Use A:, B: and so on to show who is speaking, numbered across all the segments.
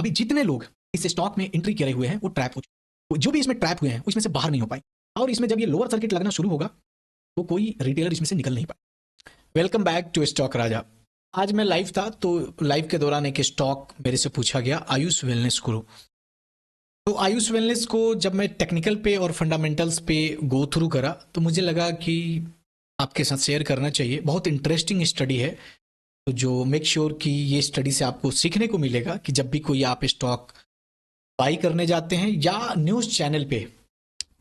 A: अभी जितने लोग इस स्टॉक में एंट्री करे हुए हैं वो ट्रैप हो चुके, जो भी इसमें ट्रैप हुए हैं उसमें से बाहर नहीं हो पाए, और इसमें जब ये लोअर सर्किट लगना शुरू होगा तो कोई रिटेलर इसमें से निकल नहीं पाए। वेलकम बैक टू स्टॉक राजा। आज मैं लाइव था तो लाइव के दौरान एक स्टॉक मेरे से पूछा गया, आयुष वेलनेस ग्रुप। तो आयुष वेलनेस को जब मैं टेक्निकल पे और फंडामेंटल्स पे गो थ्रू करा तो मुझे लगा कि आपके साथ शेयर करना चाहिए। बहुत इंटरेस्टिंग स्टडी है, तो जो मेक श्योर कि ये स्टडी से आपको सीखने को मिलेगा कि जब भी कोई आप स्टॉक बाई करने जाते हैं या न्यूज़ चैनल पे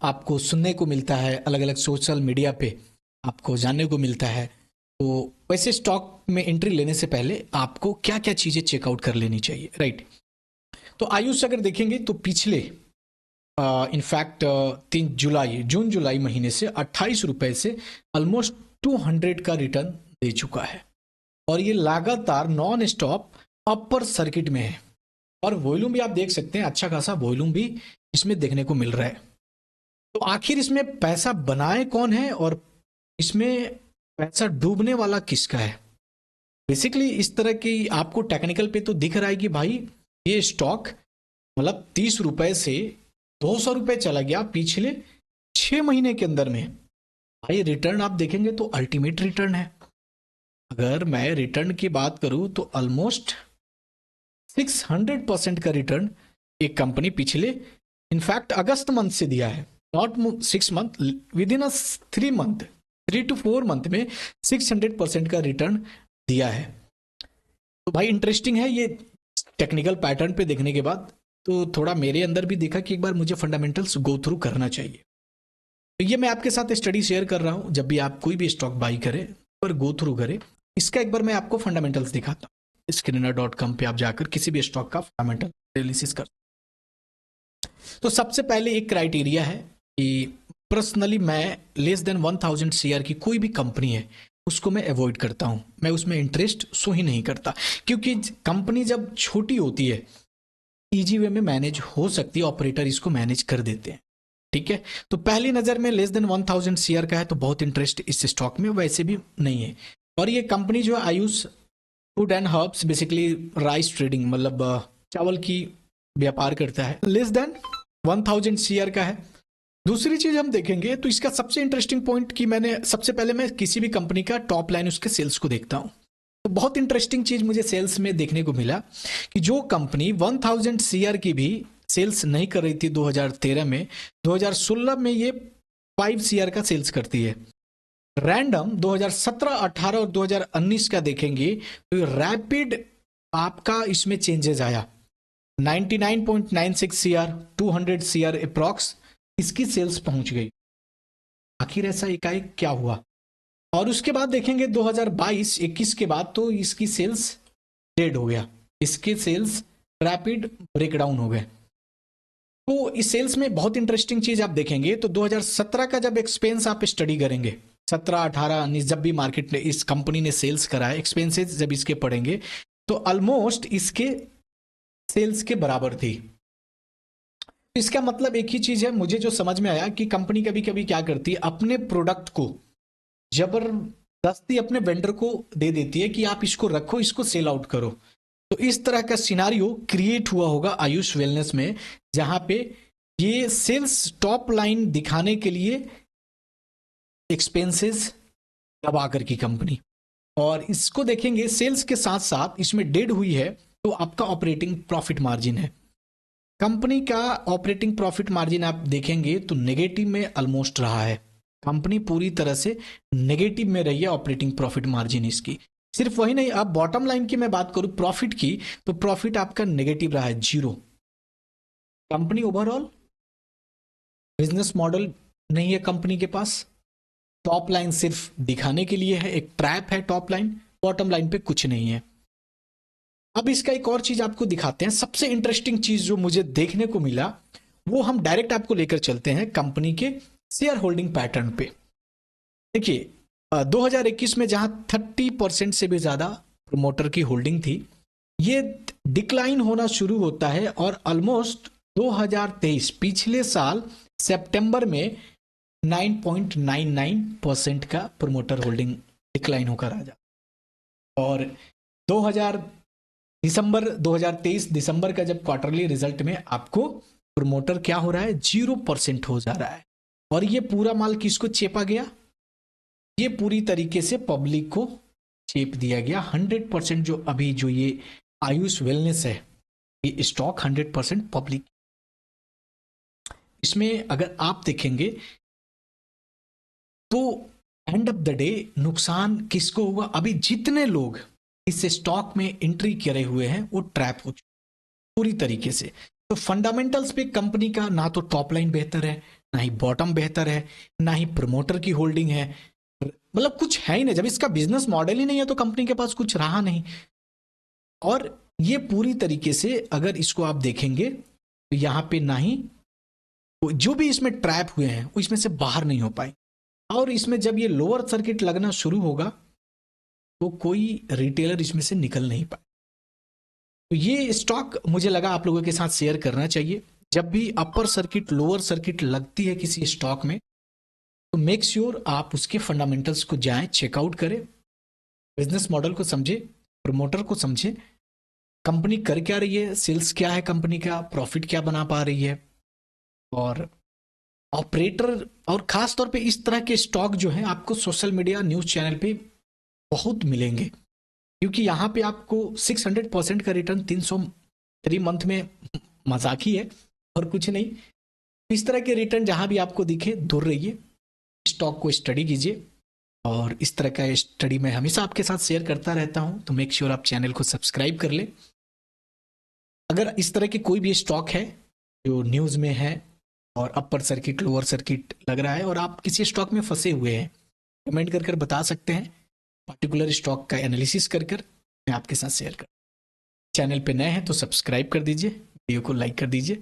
A: आपको सुनने को मिलता है, अलग अलग सोशल मीडिया पे आपको जानने को मिलता है, तो वैसे स्टॉक में एंट्री लेने से पहले आपको क्या क्या चीज़ें चेकआउट कर लेनी चाहिए, राइट। तो आयुष अगर देखेंगे तो पिछले इनफैक्ट जून जुलाई महीने से 28 रुपए से ऑलमोस्ट 200 का रिटर्न दे चुका है, और ये लगातार नॉन स्टॉप अपर सर्किट में है। और वॉल्यूम भी आप देख सकते हैं, अच्छा खासा वॉल्यूम भी इसमें देखने को मिल रहा है। तो आखिर इसमें पैसा बनाए कौन है और इसमें पैसा डूबने वाला किसका है? बेसिकली इस तरह की आपको टेक्निकल पे तो दिख रहा है कि भाई ये स्टॉक मतलब 30 रुपए से 200 रुपए चला गया पिछले 6 महीने के अंदर में। भाई रिटर्न आप देखेंगे तो अल्टीमेट रिटर्न है। अगर मैं रिटर्न की बात करूं तो ऑलमोस्ट 600% का रिटर्न एक कंपनी पिछले इनफैक्ट अगस्त मंथ से दिया है, not 6 month, with in 3 month, 3 to 4 month में 600% का रिटर्न दिया है। तो भाई इंटरेस्टिंग है ये टेक्निकल पैटर्न पे देखने के बाद। तो थोड़ा मेरे अंदर भी देखा कि एक बार मुझे फंडामेंटल्स गो थ्रू करना चाहिए, तो ये मैं आपके साथ स्टडी शेयर कर रहा हूं। जब भी आप कोई भी स्टॉक बाई करें पर गो थ्रू करें, इसका एक बार मैं आपको फंडामेंटल्स दिखाता हूं। स्क्रीनर.com पे आप जाकर किसी भी स्टॉक का फंडामेंटल एनालिसिस कर। तो सबसे पहले एक क्राइटेरिया है कि पर्सनली मैं लेस देन 1000 शेयर की कोई भी कंपनी है उसको मैं अवॉइड करता हूं, मैं उसमें इंटरेस्ट शो ही नहीं करता, क्योंकि कंपनी जब छोटी होती है इजी वे में मैनेज हो सकती है, ऑपरेटर इसको मैनेज कर देते हैं, ठीक है। तो पहली नजर में लेस देन 1000 शेयर का है तो बहुत इंटरेस्ट इस स्टॉक में वैसे भी नहीं है। और ये कंपनी जो है Ayush food and herbs, basically rice trading, मतलब चावल की व्यापार करता है, लेस देन 1000 शेयर का है। दूसरी चीज हम देखेंगे तो इसका सबसे इंटरेस्टिंग पॉइंट कि मैंने सबसे पहले मैं किसी भी कंपनी का टॉप लाइन उसके सेल्स को देखता हूं। तो बहुत इंटरेस्टिंग चीज मुझे सेल्स में देखने को मिला कि जो कंपनी 1000 शेयर की भी सेल्स नहीं कर रही थी 2013 में, 2016 में ये 5 शेयर का सेल्स करती है। रैंडम 2017, 18 और 2019 का देखेंगे तो रैपिड आपका इसमें चेंजेस आया। 99.96 सीआर, 200 सीआर अप्रॉक्स इसकी सेल्स पहुंच गई। आखिर ऐसा एकाएक क्या हुआ? और उसके बाद देखेंगे 2022-21 के बाद तो इसकी सेल्स डेड हो गया, इसके सेल्स रैपिड ब्रेकडाउन हो गए। तो इस सेल्स में बहुत इंटरेस्टिंग चीज आप देखेंगे तो 2017 का जब एक्सपेंस आप स्टडी करेंगे, 17, 18, 19 जब भी मार्केट ने इस कंपनी ने सेल्स कराया, एक्सपेंसेस जब इसके पड़ेंगे तो ऑलमोस्ट इसके सेल्स के बराबर थी। इसका मतलब एक ही चीज है, मुझे जो समझ में आया कि कंपनी कभी कभी क्या करती है, अपने प्रोडक्ट को जबरदस्ती अपने वेंडर को दे देती है कि आप इसको रखो, इसको सेल आउट करो। तो इस तरह का सिनारियो क्रिएट हुआ होगा आयुष वेलनेस में, जहां पे ये सेल्स टॉप लाइन दिखाने के लिए एक्सपेंसेस दबाकर की कंपनी। और इसको देखेंगे सेल्स के साथ साथ इसमें डेड हुई है तो आपका ऑपरेटिंग प्रॉफिट मार्जिन है। कंपनी का ऑपरेटिंग प्रॉफिट मार्जिन आप देखेंगे तो नेगेटिव में ऑलमोस्ट रहा है, कंपनी पूरी तरह से नेगेटिव में रही है ऑपरेटिंग प्रॉफिट मार्जिन इसकी। सिर्फ वही नहीं, अब बॉटम लाइन की मैं बात करूं प्रॉफिट की तो प्रॉफिट आपका नेगेटिव रहा है, 0। कंपनी ओवरऑल बिजनेस मॉडल नहीं है कंपनी के पास, टॉप लाइन सिर्फ दिखाने के लिए है, एक ट्रैप है टॉप लाइन, बॉटम लाइन पे कुछ नहीं है। अब इसका एक और चीज आपको दिखाते हैं, सबसे इंटरेस्टिंग चीज जो मुझे देखने को मिला वो हम डायरेक्ट आपको लेकर चलते हैं कंपनी के शेयर होल्डिंग पैटर्न पे। देखिए 2021 में जहां 30% से भी ज्यादा प्रोमोटर की होल्डिंग थी, ये डिक्लाइन होना शुरू होता है और ऑलमोस्ट 2023 पिछले साल सितंबर में 9.99% का प्रोमोटर होल्डिंग डिक्लाइन होकर आ जाता, और दिसंबर 2023 दिसंबर का जब क्वार्टरली रिजल्ट में आपको प्रोमोटर क्या हो रहा है, 0% हो जा रहा है। और ये पूरा माल किसको चेपा गया, ये पूरी तरीके से पब्लिक को चेप दिया गया। 100% जो अभी जो ये आयुष वेलनेस है, ये स्टॉक 100% पब्लिक। इसमें अगर आप देखेंगे तो एंड ऑफ द डे नुकसान किसको होगा, अभी जितने लोग इस स्टॉक में एंट्री करे हुए हैं वो ट्रैप हो चुके पूरी तरीके से। तो फंडामेंटल्स पे कंपनी का ना तो टॉप लाइन बेहतर है, ना ही बॉटम बेहतर है, ना ही प्रमोटर की होल्डिंग है, मतलब कुछ है ही नहीं। जब इसका बिजनेस मॉडल ही नहीं है तो कंपनी के पास कुछ रहा नहीं। और ये पूरी तरीके से अगर इसको आप देखेंगे तो यहाँ पे ना ही जो भी इसमें ट्रैप हुए हैं वो इसमें से बाहर नहीं हो पाए। और इसमें जब ये लोअर सर्किट लगना शुरू होगा तो कोई रिटेलर इसमें से निकल नहीं पाए। तो ये स्टॉक मुझे लगा आप लोगों के साथ शेयर करना चाहिए। जब भी अपर सर्किट लोअर सर्किट लगती है किसी स्टॉक में तो मेक श्योर आप उसके फंडामेंटल्स को जाएं, चेकआउट करें, बिजनेस मॉडल को समझे, प्रमोटर को समझे, कंपनी कर क्या रही है, सेल्स क्या है कंपनी का, प्रॉफिट क्या बना पा रही है, और ऑपरेटर। और खास तौर पे इस तरह के स्टॉक जो है आपको सोशल मीडिया न्यूज चैनल पे बहुत मिलेंगे, क्योंकि यहाँ पे आपको 600% का रिटर्न 303 मंथ में मजाक ही है और कुछ नहीं। इस तरह के रिटर्न जहां भी आपको दिखे दूर रहिए, स्टॉक को स्टडी कीजिए। और इस तरह का स्टडी मैं हमेशा आपके साथ शेयर करता रहता हूं, तो मेक श्योर आप चैनल को सब्सक्राइब कर ले। अगर इस तरह के कोई भी स्टॉक है जो न्यूज में है और अपर सर्किट लोअर सर्किट लग रहा है और आप किसी स्टॉक में फंसे हुए हैं, कमेंट कर बता सकते हैं। पर्टिकुलर स्टॉक का एनालिसिस कर मैं आपके साथ शेयर कर। चैनल पे नए हैं तो सब्सक्राइब कर दीजिए, वीडियो को लाइक कर दीजिए।